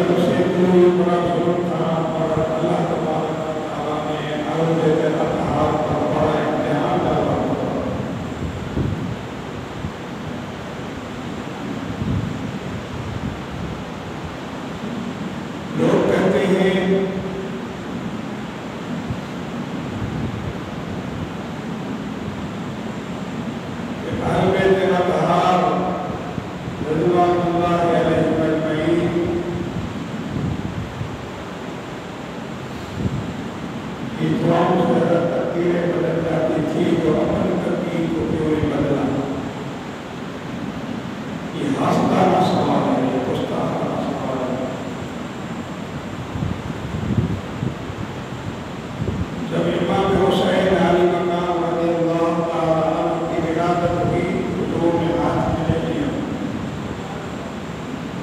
طرف سے کوئی بڑا ظلم تھا اور اللہ تبارک و تعالیٰ نے عرض اطہار پر بڑا امتحان ڈالا ہوا۔ لوگ کہتے ہیں کہ اہل بیت اطہار رضوان اللہ علیہم اجمعین کی دعاؤں سے تقدیریں بدل جاتی تھی، جو اپنی تقدیر کو کیوں نہیں بدلا؟ یہ ہاستانہ سوال ہے، یہ گستاخانہ سوال ہے۔ جب امام حسین علی مقام رضی اللہ تعالیٰ عنہ کی ولادت ہوئی، حضور نے ہاتھ میں لے لیا،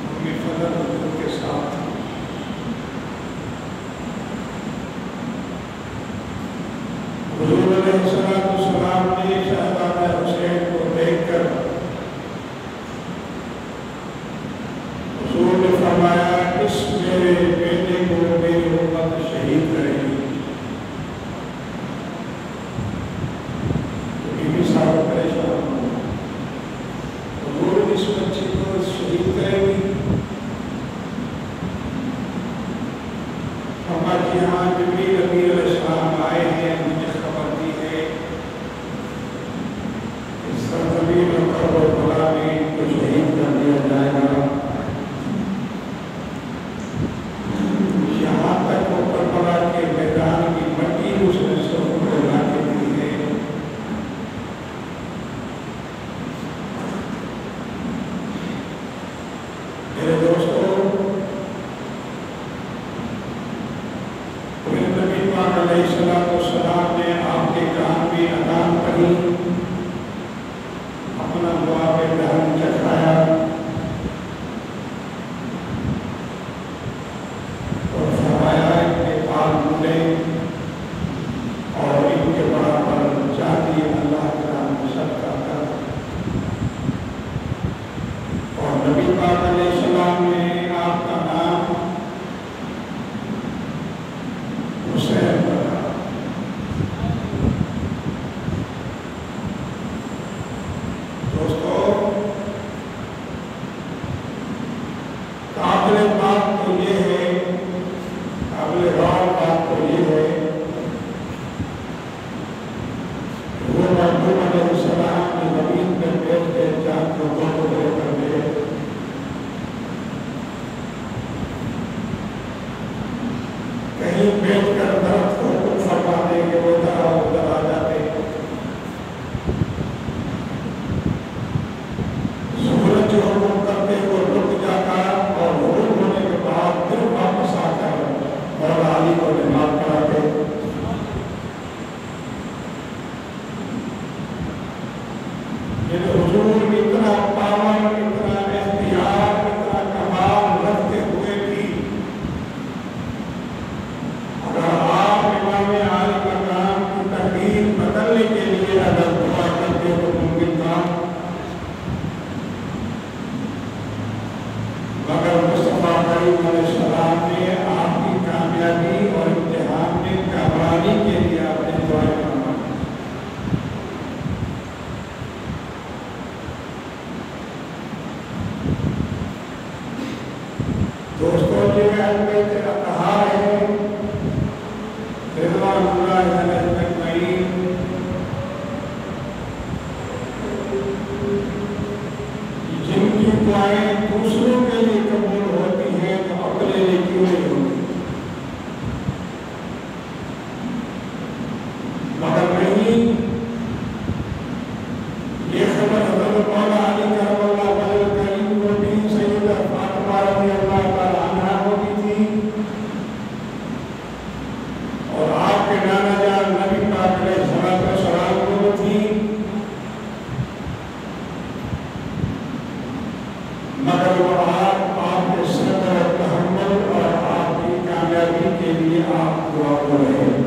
ان کی فضل حضور کے ساتھ تھی۔ حضور علیہ السلام نے شہزادہ حسین کو دیکھ کر حضور نے فرمایا، اس میرے بیٹے کو میری امت شہید کرے گی۔ تو بیوی صاحب پریشان ہو، حضور اس بچے کو شہید کرے گی؟ ہمارے یہاں جبریل امین علیہ السلام آئے ہیں، مجھے خبر دی ہے کہ سرزمین کرب و بلا میں ان کو شہید کر دیا جائے گا۔ یہاں تک وہ کربلا کے میدان کی مٹی اس نے سب کو لا کے دی ہے۔ میرے دوستو، نبی پاک علیہ السلام نے آپ کے کان میں اذان پڑھی، اپنا دعا کے دہن چکھایا اور فرمایا، ان کے پال مولے اور ان کے برابر جاتی اللہ کے نام میں صدقہ کر۔ اور نبی پاک علیہ السلام نے آپ کا نام حسین رکھا۔ دوستو، قابل بات تو یہ ہے، قابل غور بات تو یہ ہے کہ وہ محبوب علیہ السلام نے زمین پہ بیٹھ کے چاند کو دو ٹکڑے کر دے، کہیں بیٹھ کر درخت کو کچھ فرما دے کہ وہ ادھر آ جاتے، سورج جو حکم کرتے وہ رک جاتا اور غروب ہونے کے بعد پھر واپس آ کر مولا علی کو نماز پڑھاتے۔ یہ حضور اتنا پاور، اتنا اختیار، اتنا کمال رکھتے ہوئے بھی اگر آپ امام عالی مقام کی تقدیر بدلنے کے لیے اگر دعا کرتے تو ممکن تھا، مگر مصطفیٰ کریم علیہ السلام نے آپ کی کامیابی اور امتحان میں کامرانی کے لیے اپنے دعائیں مانگا۔ دوستوں، یہ اہل بیت اطہار ہیں رضوان اللہ علیہم اجمعین، جن کی دعائیں دوسروں کے لیے قبول ہوتی ہیں تو اپنے لیے کیوں نہیں ہوتی؟ مگر نہیں، یہ خبر حضرت مولا علی کرم اللہ وجہ کریم کو بھی سیدہ فاطمہ رضی اللہ تعالیٰ عنہا کو بھی تھی، اور آپ کے نانا جان نبی پاک علیہ السلام کو تھی، مگر وہ آپ کے صبر و تحمل اور آپ کی کامیابی کے لیے آپ دعا کر رہے ہیں۔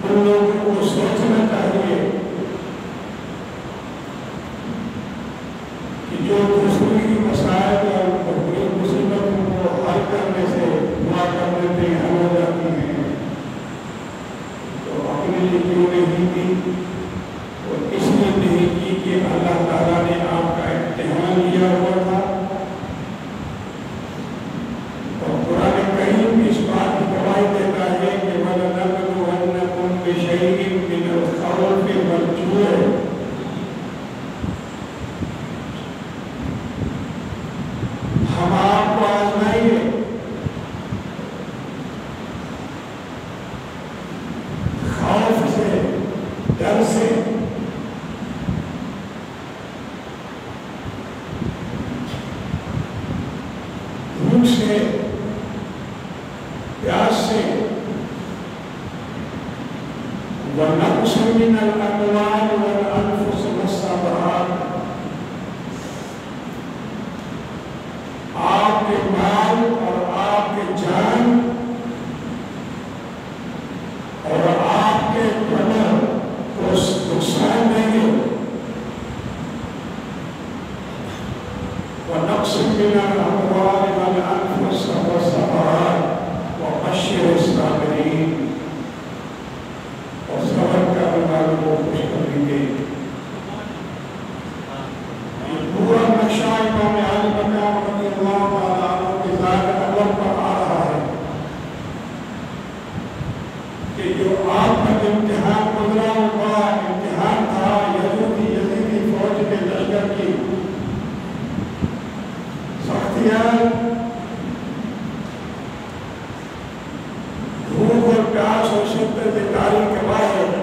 ان لوگوں کو سوچنا چاہیے ملی کیوں نہیں کی؟ اور اس لیے نہیں کی کہ اللہ تعالیٰ نے آپ کا امتحان لیا ہوا تھا. اور قرآن کریم اس بات کی گواہی دیتا ہے کہ وَلَنَبْلُوَنَّكُمْ بِشَيْءٍ مِّنَ الْخَوْفِ وَالْجُوعِ. ہم آپ کو آزمائیں گے خوف سے، ڈر سے، بھوک سے، پیاس سے، وَنَقْصٍ مِّنَ الْأَمْوَالِ وَالْأَنفُسِ وَالثَّمَرَاتِ. آپ کے مال اور آپ کے جان اور آپ کے بدن کو نقصان دیں گے. وَنَقْصٍ مِّنَ الْأَمْوَالِ وَالْأَنفُسِ وَالثَّمَرَاتِ وَبَشِّرِ الصَّابِرِينَ. اور صبر کرنے والوں کو خوشخبری دے. یہ پورا نقشہ امام علی مقام رضی اللہ تعالیٰ عنہ کے ذات اول پر آ رہا ہے کہ جو آپ کا امتحان گزرا وہ بڑا امتحان تھا. یزیدی فوج کے لشکر کی سختیاں، بھوک اور پیاس اور شدت جاری کے باعث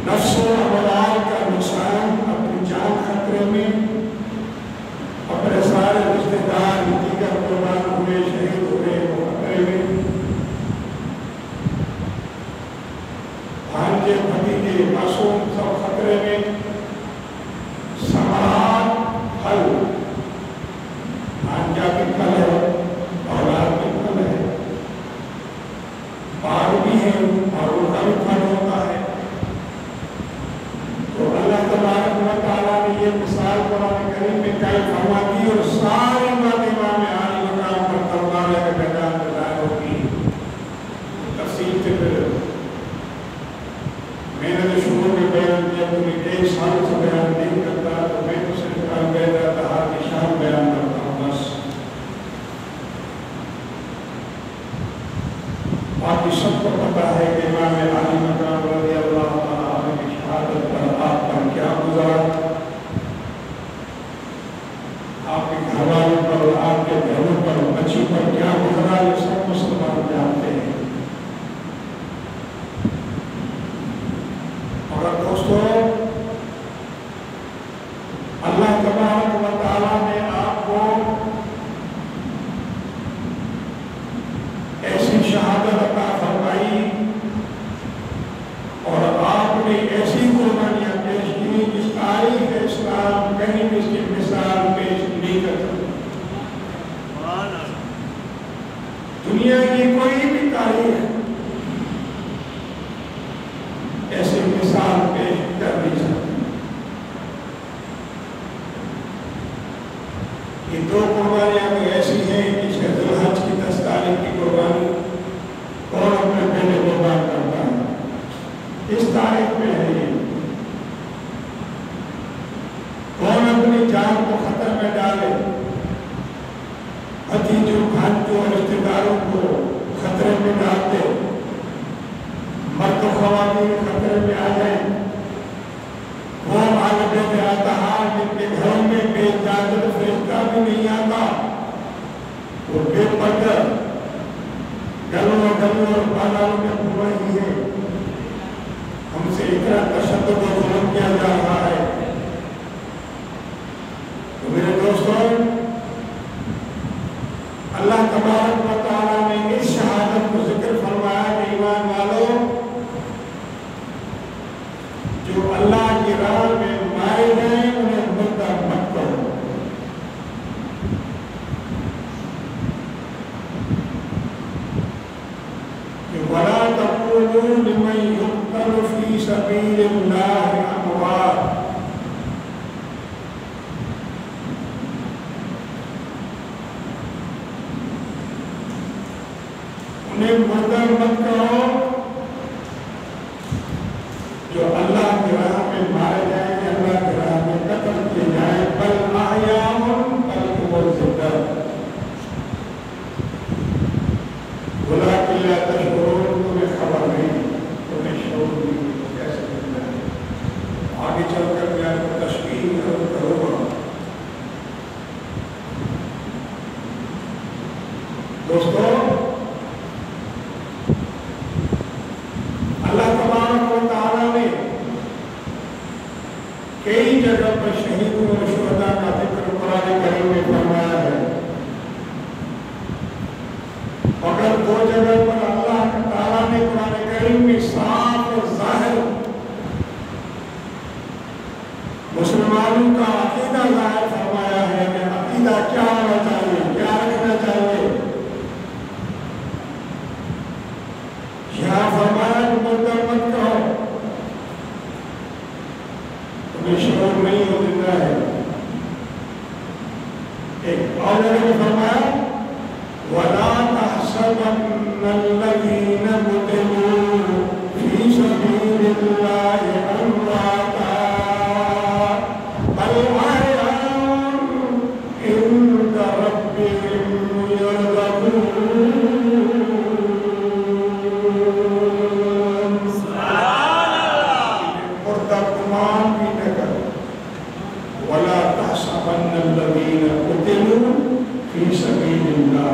نفس و اموال کا نقصان، اپنی جان خطرے میں، اپنے سارے رشتے دار دیگر قربان ہوئے، شہید ہوئے، وہ خطرے میں، بھانجے بھتیجے معصوم سب خطرے میں. ثمرات، پھل، بھانجا بھی پھل ہے، اولاد بھی پھل ہے، باغ بھی ہے اور ان کا بھی پھل ہوتا ہے. تو اللہ تبارک و تعالیٰ نے یہ مثال قرآن کریم میں قائم فرما دی اور ساری بات امام علی مقام پر ترجمہ کے بیان میں ظاہر ہوگی. تفصیل سے پھر میں نے جو شروع میں بیان کیا پوری 1 سال سے بیان نہیں کرتا، تو میں تو صرف کل بیٹھا تھا کہ شام بیان کرتا ہوں بس. باقی سب کو پتا ہے کہ امام علی مقام رضی اللہ تعالیٰ عنہ کی شہادت پر آپ پر کیا گزرا، آپ کے گھر والوں پر، آپ کے گھروں پر، بچوں پر کیا گزرا، یہ سب مسلمان جانتے ہیں. اور دوستو، اللہ تبارک و تعالیٰ نے آپ کو ایسی شہادت عطا فرمائی اور آپ نے ایسی قربانیاں پیش کی جس تاریخ اسلام کہیں بھی اس کی مثال پیش نہیں کر سکتی. دنیا کی کوئی بھی تاریخ ایسی مثال پیش کر نہیں سکتی. یہ 2 قربانیاں تو ایسی ہیں جس کے ذوالحج کی 10 تاریخ کی قربانی کون اپنے بیٹے قربان کرتا ہے؟ اس تاریخ میں ہے. یہ کون اپنی جان کو خطر میں ڈالے، بھتیجوں، بھانجوں، رشتے داروں کو خطرے میں ڈالتے، مرد و خواتین خطرے میں آ جائیں. وہ عالم میں آتا ہے جن کے گھروں میں بے اجازت فرشتہ بھی نہیں آتا، وہ بے پردہ گلوں اور بازاروں میں گھوم رہی ہے. ہم سے اتنا تشدد و ظلم کیا جا رہا ہے. تو میرے دوستوں، اللہ تبارک و تعالیٰ نے اس شہادت کو ذکر فرمایا کہ ایمان والوں، جو اللہ کی راہ میں مارے گئے انہیں مردہ مت کرو. وَلَا تَقُولُوا لِمَنْ يُقْتَلُ فِي سَبِيلِ اللَّهِ أَمْوَاتٌ. انہیں مردہ مت کہو جو اللہ کی راہ میں مارے جائیں گے، اللہ کی راہ میں قتل کیے جائیں، بل احیاء بلکہ وہ زندہ ولکن لا تشعرون، تمہیں خبر نہیں، تمہیں شعور نہیں، تو کیسے ملتا ہے؟ آگے چل کر میں آپ کو تشبیہ کروں گا۔ دوستو، اللہ تبارک و تعالیٰ نے کئی جگہ پر شہیدوں اور شہداء کا ذکر قرآن کریم میں فرمایا ہے، مگر دو جگہ پر اللہ تعالیٰ نے قرآن کریم میں صاف اور ظاہر مسلمانوں کا عقیدہ ظاہر فرمایا ہے کہ عقیدہ کیا ہونا چاہیے، کیا رکھنا چاہیے۔ یہاں فرمایا کہ مردہ مت کہو، تمہیں شعور نہیں ہو زندہ ہے۔ ایک اور جگہ میں فرمایا وَلَا تَحْسَبَنَّ الَّذِينَ قُتِلُوا فِي سَبِيلِ اللَّهِ أَمْوَاتًا بَلْ أَحْيَاءٌ عِندَ رَبِّهِمْ يُرْزَقُونَ۔ الذين قتلوا في سبيل الله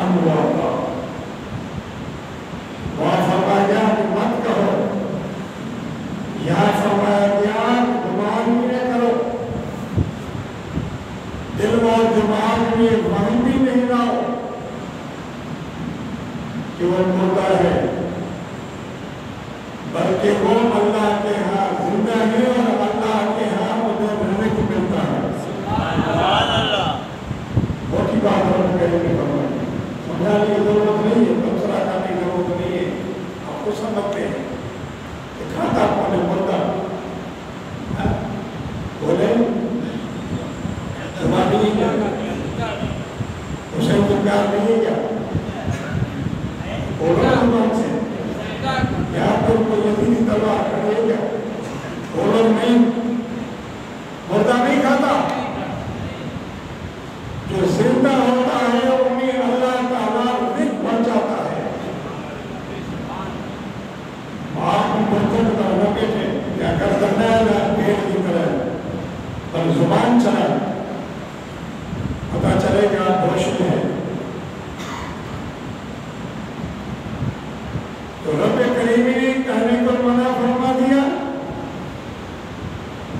امواتا، وہاں فرمایا مت کہو، یہاں فرمایا گمان بھی نہ کرو، دل اور دماغ میں وہم بھی نہیں لاؤ کہ وہ مردہ ہے، بلکہ وہ اللہ کے ہاں زندہ ہے اور اللہ کے ہاں مجھے رہنے کو ملتا ہے۔ سبحان اللہ، بہت ہی بات ہم کہنے میں فرمائی، سمجھانے کی ضرورت نہیں ہے، تبصرہ کرنے کی ضرورت نہیں ہے، آپ کو سمجھتے ہیں کہ کھاتا کون ہے مردہ؟ بولے جواب نہیں کیا، حسین کو پیار نہیں کیا، بولو زبان سے، یہاں پر کوئی یزیدی تلوار کھڑی ہے کیا؟ بولو نہیں، مردہ نہیں کھاتا، جو زندہ ہوتا ہے انہیں اللہ تعالیٰ رزق پہنچاتا ہے۔ آپ مردوں کو تو بیٹھے یا گردن ہے پیڑ کی طرح، پر زبان چلا پتا چلے گا ہوش میں ہے۔ تو رب کریمی نے کہنے کو منع فرما دیا،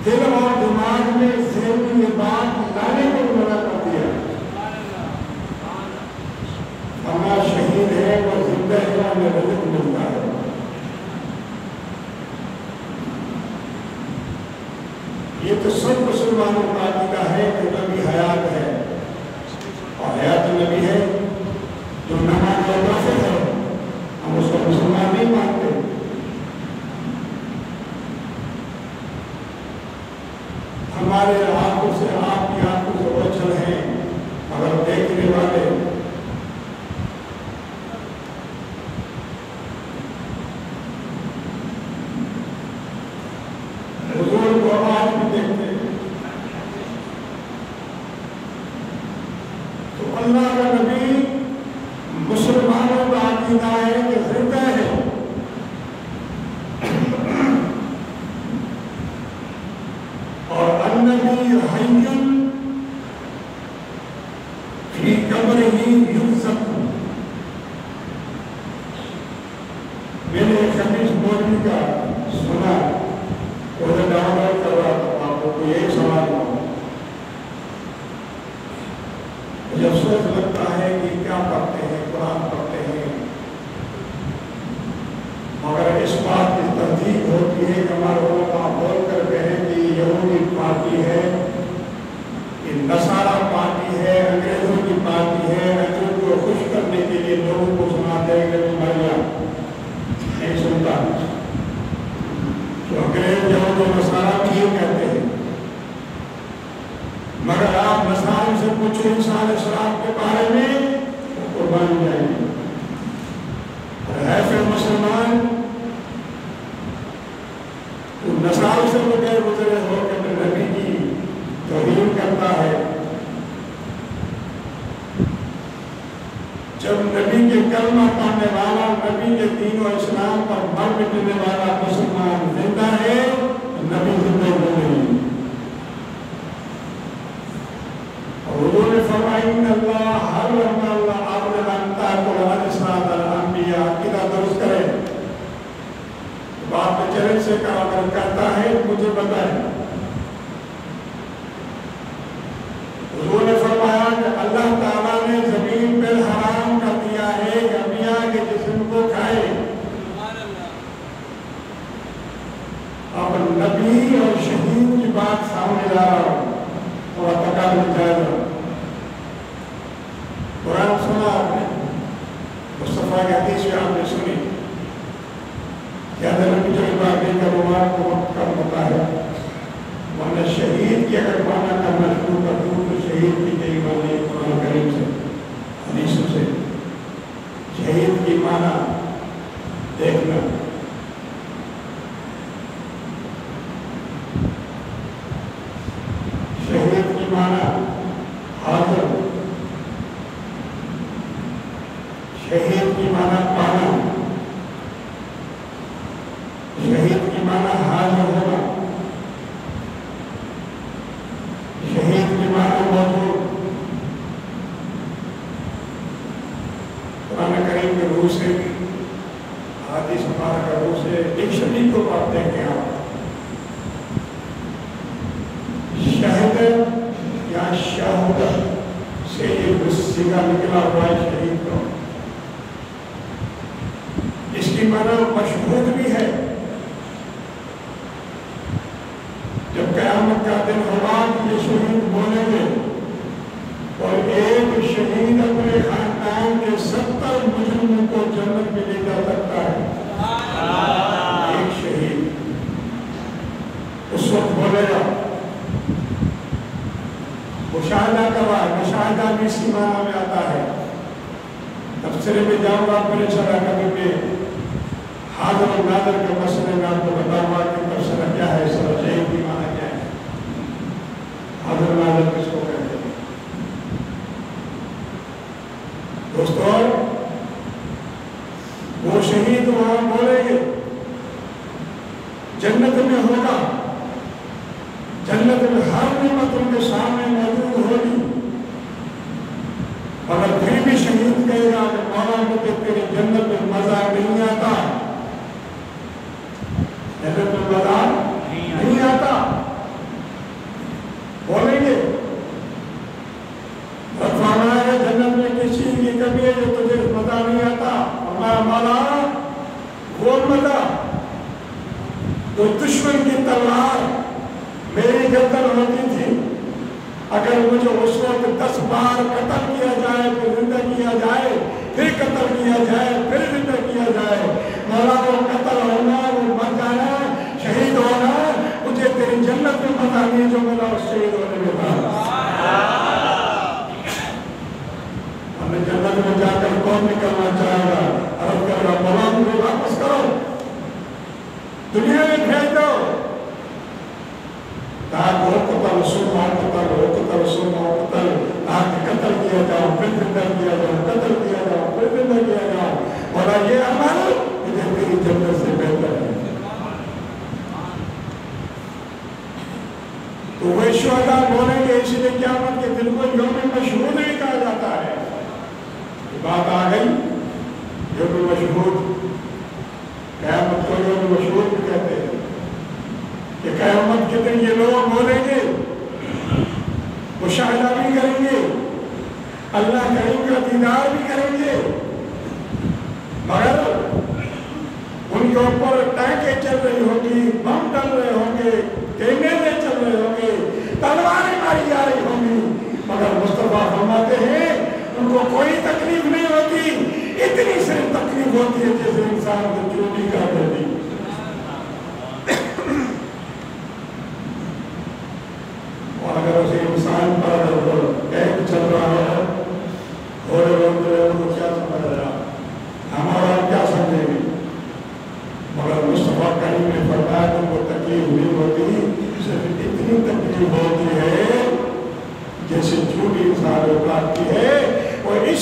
دل اور دماغ میں ذہن میں یہ بات لانے کو منع کر دیا۔ ہمارا شہید ہے وہ زندہ ہے، ہمیں رزق ملتا ہے۔ یہ تو سب مسلمانوں کا عقیدہ ہے کہ نبی حیات ہے، اور حیات نبی ہے جو نماز اور نافذ ہے، ہم اس کو مسلمان نہیں مانتے۔ ہمارے آنکھوں سے آپ کی آنکھوں سے اوجھل ہیں، مگر دیکھنے والے حضور کو آج بھی دیکھتے ہیں۔ تو اللہ کا نبی مسلمانوں کا عقیدہ ہے کہ زندہ ہے، اور النبی حی فی قبرہ یرزق۔ میں نے ایک حدیث مولوی کا سنا، وہ ڈاؤن لوڈ کر رہا تھا، آپ کو یہی سوال ہوا، مجھے افسوس لگتا ہے کہ کیا پڑھتے ہیں، قرآن پڑھتے ہیں، مگر اس بات کی تصدیق ہوتی ہے کہ ہمارے علماء بول کر کہیں کہ یہودی پارٹی ہے، یہ نصارہ پارٹی ہے، انگریزوں کی پارٹی ہے، انگریزوں کو خوش کرنے کے لیے لوگوں کو سناتے ہیں کہ مریا نہیں سنتا، تو انگریز یہود و نصارہ بھی یہ کہتے ہیں۔ مگر آپ نصاروں سے پوچھو عیسیٰ علیہ السلام کے بارے میں، بن جائیں گے. ہے پھر مسلمان تو نسال سے بغیر گزرے ہو کہ نبی کی توہین کرتا ہے. جب نبی کے کلمہ پڑھنے والا نبی کے دین و اسلام پر مر مٹنے والا مسلمان زندہ ہے نبی زندہ نہیں. اور حضور نے فرمایا ان اللہ حرم اللہ عبد انتا کو اجساد الانبیاء عقیدہ درست کرے. باپ نے چیلنج سے کہا اگر کہتا ہے مجھے بتائیں. حضور نے فرمایا کہ اللہ تعالیٰ نے زمین پر حرام کر دیا ہے کہ انبیاء کے جسم کو کھائے. اب نبی اور شہید کی بات سامنے لا رہا ہوں اور تقابل جائز. قرآن سنا آپ نے, مصطفیٰ کی حدیث بھی آپ نے سنی. کیا نبی جو بات نہیں کروں کو وقت کم ہوتا ہے ورنہ شہید کی اگر معنی کرنا شروع کر دوں تو شہید کی کئی معنی قرآن کریم سے حدیثوں سے. شہید کی معنی دیکھنا شہید کی معنی حاضر, شہید کی معنی پانا, شہید کی معنی حاضر ہونا, شہید کی معنی موجود. قرآن کریم کے روح سے حدیث مبارک کا روح سے ڈکشنری کو پڑھتے ہیں آپ. شہد یا شہد سے یہ سیگا نکلا ہوا ہے شہید کو. اس کی معنی مشہود بھی ہے. جب قیامت کا دن ہوگا یہ شہید بولیں گے اور ایک شہید اپنے خاندان کے 70 مجرموں کو جنت میں لے جا سکتا ہے. ایک شہید اس وقت بولے گا. مشاہدہ کروا, مشاہدہ بھی اسی معنی میں آتا ہے. تفسیر میں جاؤں گا پھر انشاءاللہ کبھی میں حاضر و ناظر کے مسئلے میں آپ کو بتاؤں گا کہ تفسیر کیا ہے, سر شہید کی معنی کیا ہے, حاضر و ناظر کس کو کہتے ہیں. دوستو وہ شہید وہاں بولیں گے جنت میں ہوگا, جنت میں ہر نعمت ان کے سامنے موجود ہوگی, مگر پھر بھی شہید کہے گا کہ مولا مجھے تیری جنت میں مزہ نہیں آتا, جنت میں مزہ نہیں آتا. بولیں گے فرمایا ہے جنت میں کس چیز کی کمی ہے جو تجھے مزہ نہیں آتا. فرمایا مولا وہ مزہ جو دشمن کی تلوار میری گردن ہوتی تھی, اگر مجھے اس وقت 10 بار قتل کیا جائے پھر زندہ کیا جائے, پھر قتل کیا جائے پھر زندہ کیا جائے, مولا وہ قتل ہونا, وہ مر جانا, شہید ہونا, مجھے تیری جنت میں مزہ نہیں جو میرا اس شہید ہونے میں تھا. ہمیں جنت میں جا کر کون نکلنا چاہے گا؟ عرض کر رہا مولا مجھے واپس کرو, دنیا میں بھیج دو. تاکہ وہ قتل سنو قتل, وہ قتل سنو قتل, تاکہ قتل کیا جاؤ پھر زندہ کیا جاؤ, قتل کیا جاؤ پھر زندہ کیا جاؤ. اور یہ عمل مجھے تیری جنت سے بہتر ہے. تو وہ شہداء بولیں گے, اس لیے قیامت کے دن کو یوم مشہود نہیں کہا جاتا ہے. بات آ گئی یوم مشہود, قیامت کو یوم مشہود بھی کہتے ہیں کہ قیامت کے دن یہ لوگ بولیں گے, مشاہدہ بھی کریں گے, اللہ کریم کا دیدار بھی کریں گے, مگر ان کے اوپر ٹینکیں چل رہی ہوگی, بم ڈل رہے ہوں گے, کیمرے چل رہے ہوں گے, تلواریں ماری جا رہی ہوں گی, مگر مصطفیٰ فرماتے ہیں ان کو کوئی تکلیف نہیں ہوتی. اتنی صرف تکلیف ہوتی ہے جیسے انسان کو چوٹی کا دیتی. اور اگر اسے انسان پر اگر ایک چل رہا ہے, گھوڑے روک رہے ہو تو کیا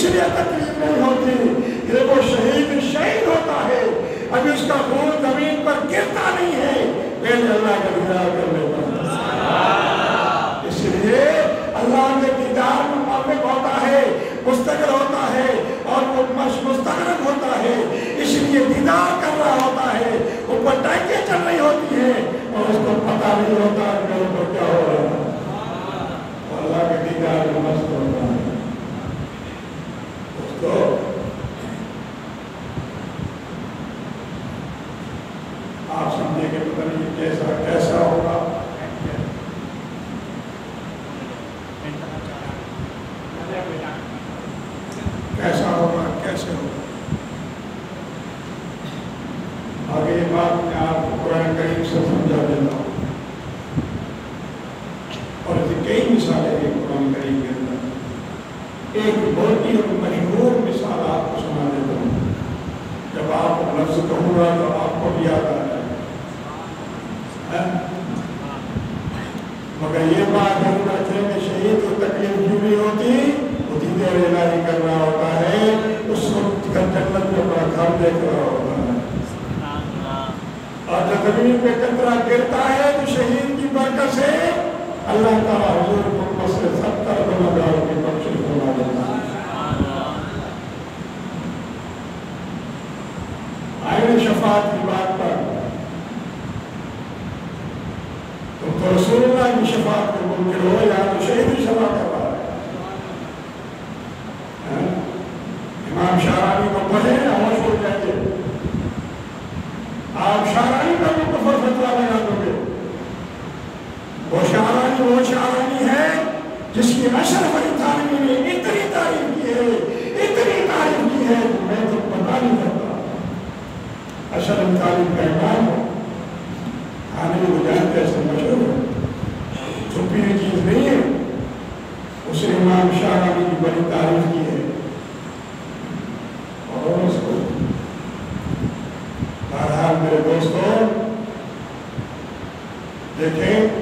اس لیے تکلیف نہیں ہوتی کہ وہ شہید ہوتا ہے، ابھی اس کا خون زمین پر گرتا نہیں ہے، پہلے اللہ کا دیدار کر لیتا ہے۔ اس لیے اللہ کے دیدار میں موافق ہوتا ہے، مستقر ہوتا ہے اور وہ مستغرق ہوتا ہے، اس لیے دیدار کر رہا ہوتا ہے، اوپر ٹینکیں چل رہی ہوتی ہیں اور اس کو پتہ نہیں ہوتا کہ اوپر کیا ہو رہا ہے، اللہ کے دیدار میں مست ہوتا ہے۔ اس کو آپ سمجھے کہ پتہ نہیں کیسا ہوگا، کیسا ہوگا، کیسے ہوگا۔ آگے یہ بات میں آپ کو قرآن کریم سے سمجھا دیتا ہوں، اور اسے کئی مثالیں ہیں قرآن کریم کے اندر۔ ایک بہت ہی مشہور مثال آپ کو سنا دیتا ہوں، جب آپ لفظ کہوں گا تو آپ کو بھی یاد آ جائے، مگر یہ بات ضرور رکھیں کہ شہید کو تکلیف کیوں نہیں ہوتی، وہ دیر الہی کر رہا ہوتا ہے، اس وقت کا جنت میں بڑا گھر دیکھ رہا ہوتا ہے، اور جب زمین پہ قطرہ گرتا ہے تو شہید کی برکت سے اللہ تعالیٰ حضور کو سے 70 گناہگاروں کی بخشش فرما دیتا ہے۔ آئین شفاعت کی بات پر تم تو رسول اللہ کی شفاعت کے منکر ہو، یا تو شہید کی شفاعت کر رہا ہے۔ امام شارانی کو پڑھیں ہوش ہو جائیے، آپ شارانی کا بھی کفر فتویٰ لگا دو گے۔ وہ شارانی ہے جس کی اشرف علی تھانوی نے اتنی تعریف کی ہے کہ میں تو پتا نہیں کرتا۔ اشرف علی تھانوی کا امام ہو، تھانوی کو جانتے ایسے مشہور ہے، چھپی ہوئی چیز نہیں ہے، اس نے امام شارانی کی بڑی تعریف کی ہے، اور اس کو بہرحال میرے دوستوں دیکھیں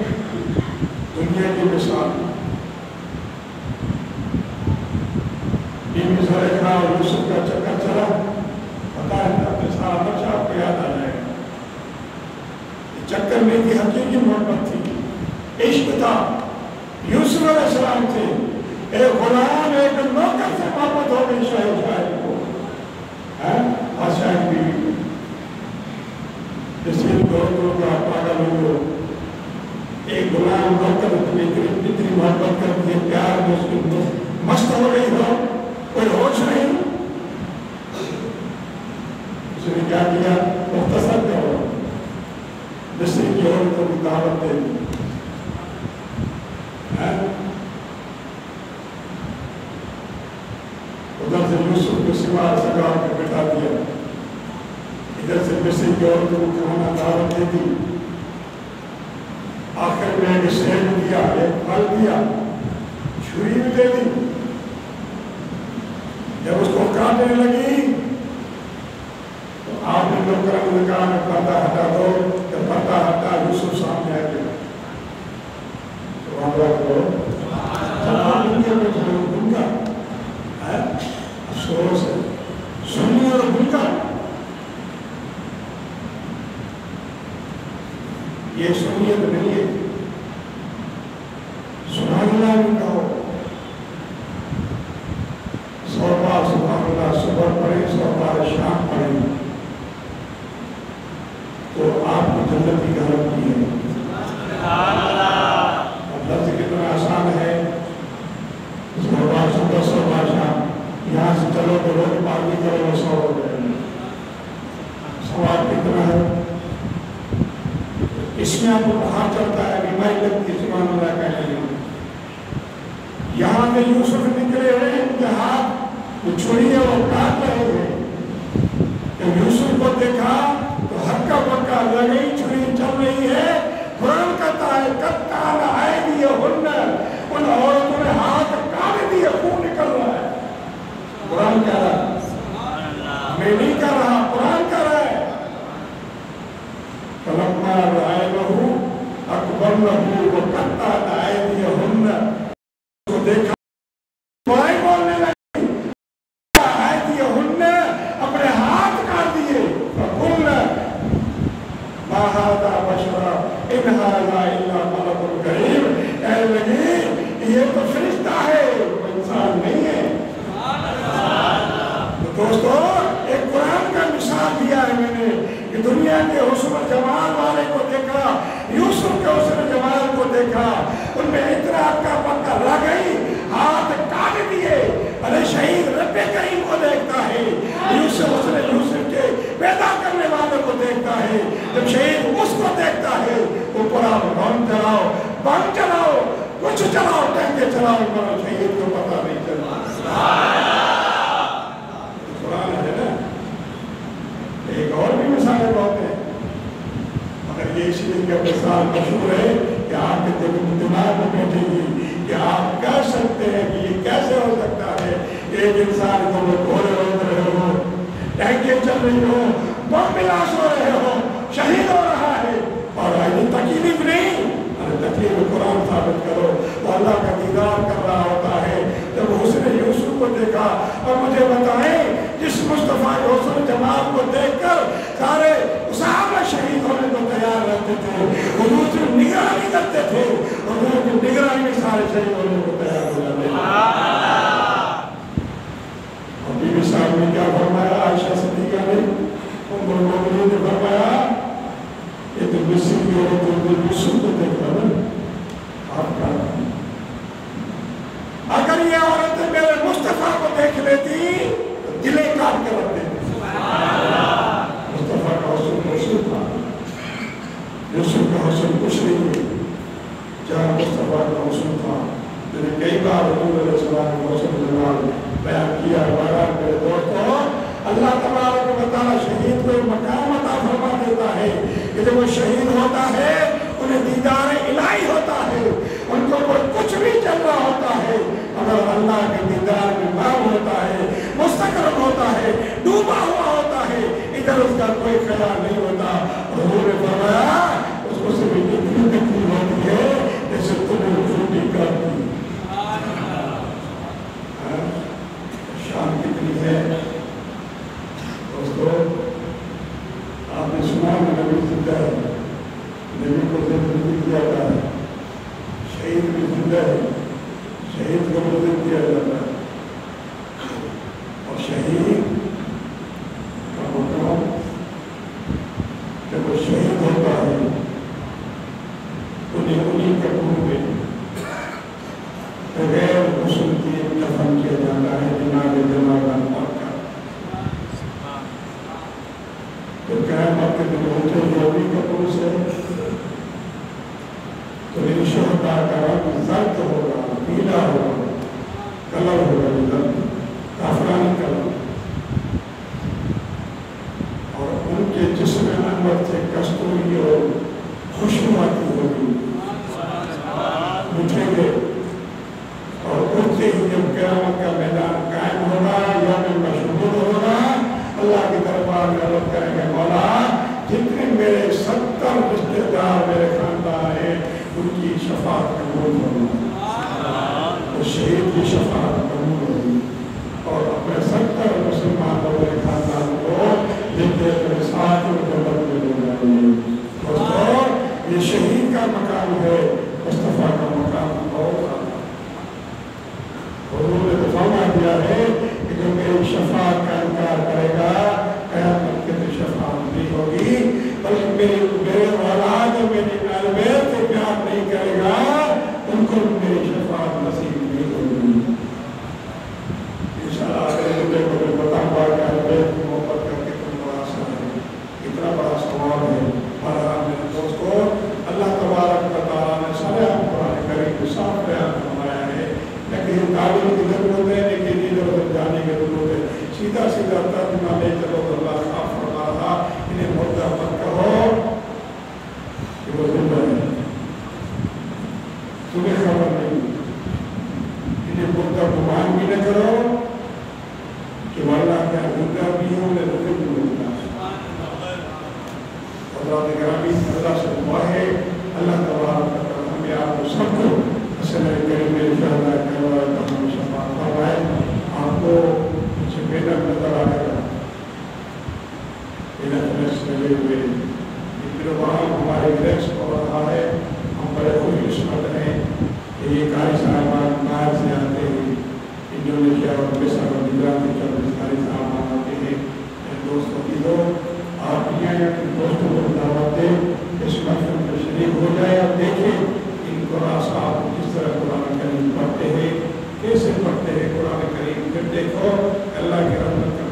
دنیا کی مثال، بیوی زلیخا اور یوسف کا چکر چلا، پتا ہے اپنے سارا بچہ آپ کو یاد آ جائے گا۔ یہ چکر نہیں تھی، حقیقی محبت تھی، عشق تھا، یوسف علیہ السلام تھے، ایک غلام ایک نوکر سے محبت ہو گئی شاہد کو، بادشاہ بیوی کو، جس کے دو کا پاگل ہو، ایک غلام نوکر اتنی محبت کرتی ہے، پیار میں اس کی مست ہو گئی ہو، کوئی ہوش نہیں، اس نے کیا کیا، مختصر کیا ہو، مصری کی عورتوں کی دعوت دے دی، ادھر سے یوسف کو سوار سگا کے بٹھا دیا، ادھر سے مصری کی عورتوں کو کھانا دعوت دے دی، آخر میں ایک سیب دیا، ایک پھل دیا، چھری بھی دے دی، جب اس کو کاٹنے لگی تو آپ نے نوکروں نے کہا کہ پردہ ہٹا دو، جب پردہ ہٹا یوسف سامنے آ گیا، تو اللہ کو تمام دنیا میں ضرور دوں گا، افسوس ہے سنی اور دوں گا، یہ سنیت نہیں ہے، سبحان اللہ بھی کہو، 100 بار سبحان اللہ صبح پڑھیں، 100 بار شام پڑھیں، تو آپ کو جنت کی گارنٹی ہے۔ اب لفظ کتنا آسان ہے، 100 بار صبح 100 بار شام، یہاں سے چلو تو روز پار بھی کرو 100 ہو جائے گا، سوال کتنا ہے، اس میں آپ کو کہاں چلتا ہے، بیماری لگتی ہے سبحان اللہ کہنے لیں، یہاں میں یوسف نکلے ہوئے ان کے ہاتھ وہ چھری ہے وہ کاٹ رہے ہیں، جب یوسف کو دیکھا تو ہکا بکا لگئی، چھری چل رہی ہے، قرآن کہتا ہے کتان ایدیہن، ان عورتوں نے ہاتھ کاٹ دیے، خون نکل رہا ہے، قرآن کہہ رہا ہے، میں نہیں کہہ رہا، قرآن کہہ رہا ہے، فلما رأينه أكبرنه وقطعن أيديهن، تو دیکھا دوستو ایک قرآن کا مثال دیا ہے میں نے کہ دنیا کے حسن و جمال والے کو دیکھا، یوسف کے حسن و جمال کو دیکھا، ان میں اتنا کا پکا لگ گئی، ہاتھ کاٹ دیے۔ ارے شہید رب کریم کو دیکھتا ہے، یوسف حسن یوسف کے پیدا کرنے والے کو دیکھتا ہے۔ جب شہید اس کو دیکھتا ہے اوپر آپ بم چلاؤ، بم چلاؤ، کچھ چلاؤ، ٹینکے چلاؤ، مگر شہید کو پتہ نہیں چلا۔ قرآن ہے نا، ایک اور بھی مثالیں بہت ہیں، مگر یہ اسی لیے کہ مثال مشہور ہے کہ آپ کے دماغ میں بیٹھے گی کہ آپ کہہ سکتے ہیں کہ یہ کیسے ہو سکتا ہے۔ ایک انسان کو وہ گھوڑے روک رہے ہو، ٹینکیں چل رہی ہو، بم بلاس ہو رہے ہو، شہید ہو رہا ہے، اور یہ تکلیف نہیں، ارے تکلیف قرآن ثابت کرو۔ وہ اللہ کا دیدار کر رہا ہوتا ہے۔ جب حسن یوسف کو دیکھا، اور مجھے بتائیں جس مصطفیٰ کے حسن جمال کو دیکھ کر سارے صحابہ شہید ہونے کو تیار رہتے تھے، حضور سے نگرانی کرتے تھے، حضور کی نگرانی میں سارے شہید ہونے کو تیار ہو جاتے تھے۔ اور بی بی صاحب نے کیا فرمایا، عائشہ صدیقہ نے، ام المؤمنین نے فرمایا، یہ تو مصر کی عورت یوسف کو دیکھا نا، آپ کا اگر یہ عورتیں میرے مصطفیٰ کو دیکھ لیتی تو دلیں کاٹ کر رکھ دیتی۔ مصطفیٰ کا حسن تھا، یوسف کا حسن کچھ نہیں ہے، جہاں مصطفیٰ کا حسن تھا۔ میں نے کئی بار حضور علیہ السلام کا حسن جمال بیان کیا ہے۔ بہرحال میرے دوستوں، اللہ تبارک و تعالیٰ شہید کو ایک مقام عطا فرما دیتا ہے کہ جب وہ شہید ہوتا ہے انہیں دیدار الہی ہوتا ہے، ان کو کچھ بھی چل رہا ہوتا ہے، اگر اللہ کے دیدار میں غرق ہوتا ہے، مستغرق ہوتا ہے، ڈوبا ہوا ہوتا ہے، ادھر اس کا کوئی خیال نہیں ہوتا۔ حضور نے فرمایا اس کو صرف اتنی تکلیف ہوتی ہے جیسے تمہیں چھوٹی کر دی۔ شان کتنی ہے دوستو، آپ نے سنا نبی زندہ ہے، نبی کو زندگی دیا جاتا ہے، شہید بھی زندہ ہے، شہید کو مدد دیا جاتا ہے، اور شہید کا مقام جب وہ شہید ہوتا ہے انہیں کپڑوں میں بغیر غسل کیے دفن کیا جاتا ہے جناب پاک کا۔ تو قیامت کے دن ہوتے ہوئے کپڑوں سے تو ان شہداء کا رنگ زرد ہوگا، پیلا ہوگا، کلر ہوگا، کافرانی کلر، اور ان کے جسم انور سے کستوری اور خوشبو آتی ہوگی، اٹھیں گے اور اٹھتے ہی جب قیامت کا میدان قائم ہوگا، یوم مشہور ہوگا، اللہ کی دربار میں عرض کریں گے مولا جتنے میرے 70 رشتے دار میرے خاندان ہیں ان کی شفاعت قبول ہوگی، تو شہید کی شفاعت قبول ہوگی، اور اپنے 70 مسلمانوں کے خاندان کو جتنے میرے ساتھ جنت میں لے جائیں گے۔ دوستو یہ شہید کا مقام ہے، مصطفیٰ کا مقام بہت زیادہ۔ حضور نے تو فرما دیا ہے کہ جو میری شفاعت کا انکار کرے گا قیامت کے دن شفاعت نہیں ہوگی، بلکہ میرے اولاد اور میری اہل بیت سے پیار نہیں کرے گا ان کو میری شفاعت نصیب نہیں ہوگی۔ انشاءاللہ اگر مجھے کوئی بتاؤں کہ اہل بیت کی محبت کا کتنا بڑا اثر ہے، کتنا بڑا ثواب ہے۔ بہرحال میرے دوستو، اللہ تبارک و تعالیٰ نے سارے قرآن کریم کے ساتھ بیان فرمایا ہے، لیکن تعلیم کی ضرورت ہے، لیکن ادھر ادھر جانے کی ضرورت ہے۔ سیدھا سیدھا ترجمہ لے چلو تو اللہ صاف فرما رہا، انہیں مردہ مت کہو کہ وہ زندہ ہے، تمہیں خبر نہیں، انہیں مردہ گمان بھی نہ کرو کہ واللہ کیا زندہ بھی ہوں میں زندہ بھی ہوں۔ حضرات گرامی، اللہ سے دعا ہے اللہ تبارک و تعالیٰ ہمیں آپ کو سب کو حسن کریم شہداء کربلا کا ہم شفاعت فرمائے۔ آپ کو کچھ محنت نظر آئے گا، محنت لگے ہوئے، لیکن وہاں ہمارے گریکس ہو رہا ہے، ہم بڑے خوش قسمت ہیں کہ یہ قاری صاحبان باہر سے آتے ہیں، انڈونیشیا اور مصر اور گجرات کے چند قاری صاحبان آتے دوستوں کی ہو، آپ بھی آئیں اپنے دوستوں کو دعوت دیں، اس محفل میں شریک ہو جائے اور دیکھیں ان قرآن صاحب کس طرح قرآن کریم پڑھتے ہیں، کیسے پڑھتے ہیں قرآن کریم، پھر دیکھو اللہ کی رحمت کا